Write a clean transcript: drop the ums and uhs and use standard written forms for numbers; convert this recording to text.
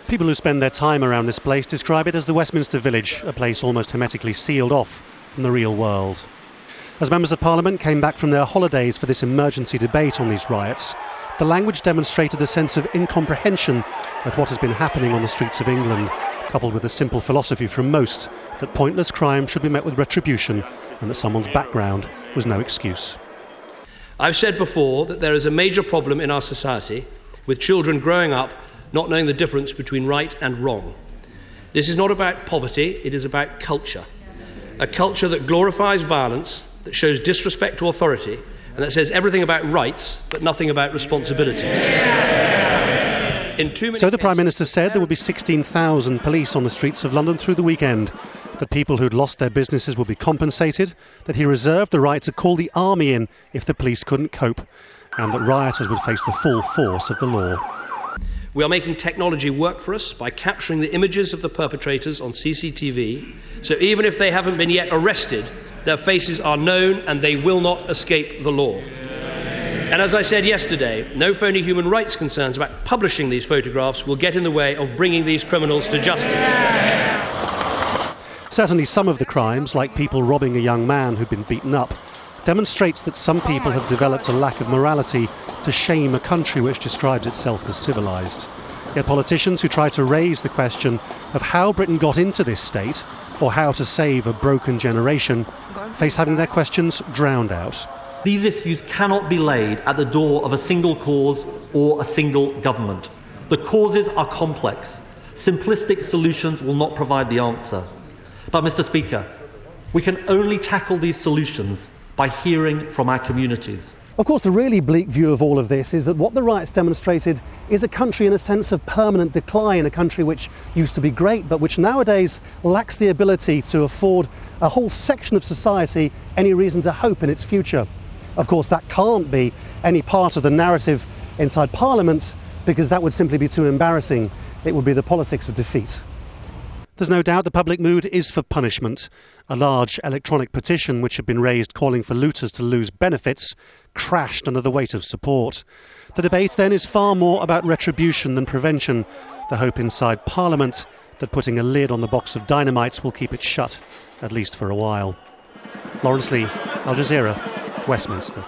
People who spend their time around this place describe it as the Westminster Village, a place almost hermetically sealed off from the real world. As members of Parliament came back from their holidays for this emergency debate on these riots, the language demonstrated a sense of incomprehension at what has been happening on the streets of England, coupled with a simple philosophy from most that pointless crime should be met with retribution and that someone's background was no excuse. I've said before that there is a major problem in our society with children growing up not knowing the difference between right and wrong. This is not about poverty, it is about culture. A culture that glorifies violence, that shows disrespect to authority, and that says everything about rights but nothing about responsibilities. So the Prime Minister said there would be 16,000 police on the streets of London through the weekend, that people who'd lost their businesses would be compensated, that he reserved the right to call the army in if the police couldn't cope, and that rioters would face the full force of the law. We are making technology work for us by capturing the images of the perpetrators on CCTV, so even if they haven't been yet arrested, their faces are known and they will not escape the law. And as I said yesterday, no phony human rights concerns about publishing these photographs will get in the way of bringing these criminals to justice. Certainly some of the crimes, like people robbing a young man who'd been beaten up, demonstrates that some people have developed a lack of morality to shame a country which describes itself as civilised. Yet politicians who try to raise the question of how Britain got into this state, or how to save a broken generation, face having their questions drowned out. These issues cannot be laid at the door of a single cause or a single government. The causes are complex. Simplistic solutions will not provide the answer. But, Mr. Speaker, we can only tackle these solutions by hearing from our communities. Of course, the really bleak view of all of this is that what the riots demonstrated is a country in a sense of permanent decline, a country which used to be great but which nowadays lacks the ability to afford a whole section of society any reason to hope in its future. Of course, that can't be any part of the narrative inside Parliament, because that would simply be too embarrassing. It would be the politics of defeat. There's no doubt the public mood is for punishment. A large electronic petition which had been raised calling for looters to lose benefits crashed under the weight of support. The debate then is far more about retribution than prevention. The hope inside Parliament that putting a lid on the box of dynamites will keep it shut, at least for a while. Laurence Lee, Al Jazeera, Westminster.